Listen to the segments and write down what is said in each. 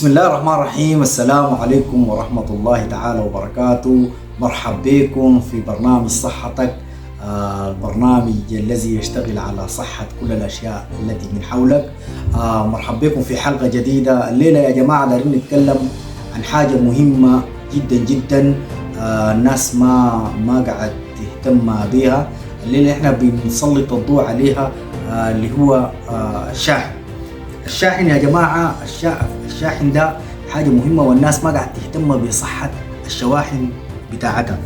بسم الله الرحمن الرحيم. السلام عليكم ورحمة الله تعالى وبركاته. مرحب بكم في برنامج صحتك، البرنامج الذي يشتغل على صحة كل الأشياء التي من حولك. مرحب بكم في حلقة جديدة. الليلة يا جماعة دارين نتكلم عن حاجة مهمة جدا جدا. الناس ما قاعد تهتم بها. الليلة احنا بنسلط الضوء عليها، اللي هو الشاحن يا جماعة. الشاحن ده حاجة مهمة، والناس ما قاعد تهتم بصحة الشواحن بتاعتها.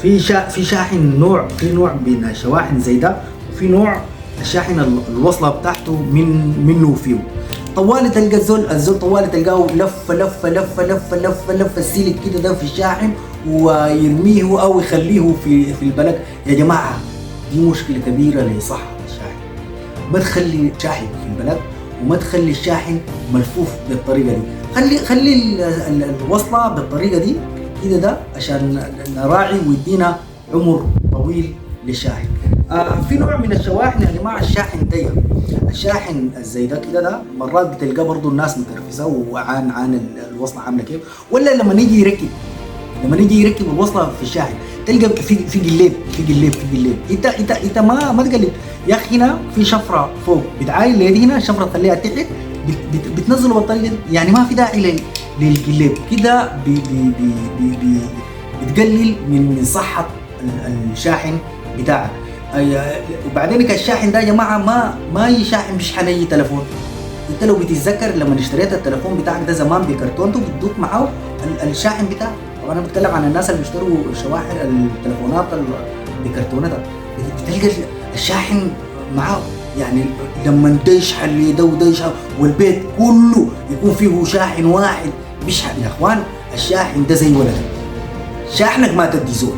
في شاحن في نوع من الشواحن زي ده، وفي نوع الشاحن الوصلة بتاعته منه فيه. طوالي تلقى الزول طوالي تلقاه لف السيلك كده ده في الشاحن ويرميه او يخليه في البلد. يا جماعة دي مشكلة كبيرة لصحة الشاحن. ما تخلي شاحن في البلد، وما تخلي الشاحن ملفوف بالطريقة دي. خلي الوصلة بالطريقة دي كده ده عشان نراعي ويدينا عمر طويل للشاحن. في نوع من الشواحن يا جماعة الشاحن ضيق. الشاحن زي ده كده ده مرات بتلقاه برضو الناس مترفسة وعن الوصلة عاملة كيف. ولا لما نيجي يركب الوصلة في الشاحن تلقى في قليب. انت ما تقلب يا اخي. هنا في شفرة فوق بتعاين لدي، هنا شفرة تخليها تحت بتنزله بالطريقة دي. يعني ما في داعي للقليب كده. بتقلل من صحة الشاحن بتاعك. وبعدين الشاحن ده يا جماعة ما يشاحن بشحن اي تلفون. انت لو بتتذكر لما اشتريت التلفون بتاعك ده زمان بكرتونته بتدوك معاه الشاحن بتاعه. طبعا انا بتكلم عن الناس اللي بيشتروا شواحن التلفونات بكرتونتها، بتلقى الشاحن معاه. يعني لما ده يشحن لده وده يشحن والبيت كله يكون فيه شاحن واحد بيشحن. يا اخوان الشاحن ده زي ولدك، شاحنك ما تدي زول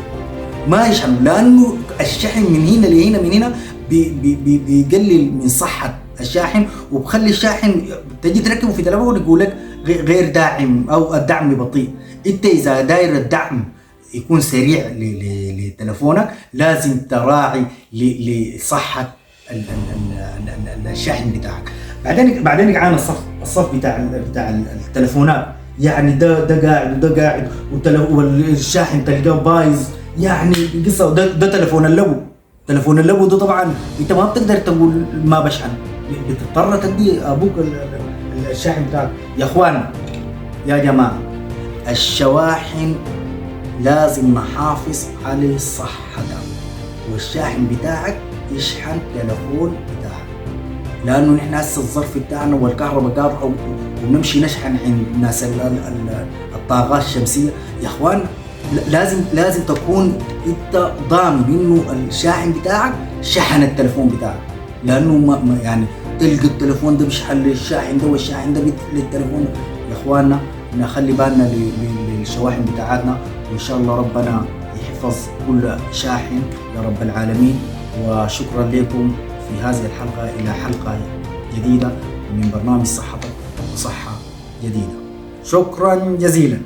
ما يشحن، لانه الشحن من هنا لهنا من هنا بيقلل من صحة الشاحن، وبخلي الشاحن تجي تركبه في تلفون يقول لك غير داعم او الدعم بطيء. انت اذا داير الدعم يكون سريع لتلفونك لازم تراعي لصحة الشاحن بتاعك. بعدين عن الصف بتاع التلفونات. يعني ده قاعد وده قاعد والشاحن تلقاه بايظ. يعني قصة ده تلفون اللبو ده طبعا انت ما بتقدر تقول ما بشحن، بتضطر تدي ابوك الشاحن بتاعك. يا اخوان يا جماعة الشواحن لازم نحافظ على صحتها، والشاحن بتاعك يشحن تلفون بتاعك. لانه نحن هسه الظرف بتاعنا والكهرباء قاطعه ونمشي نشحن عند ناس الطاقات الشمسية. يا اخوان لازم تكون انت ضامن انه الشاحن بتاعك شحن التلفون بتاعك. لانه يعني تلقى التلفون ده بيشحن للشاحن ده والشاحن ده للتلفون. يا اخواننا نخلي بالنا للشواحن بتاعتنا، وان شاء الله ربنا يحفظ كل شاحن يا رب العالمين. وشكرا لكم في هذه الحلقة. الى حلقة جديدة من برنامج صحتك وصحة جديدة. شكرا جزيلا.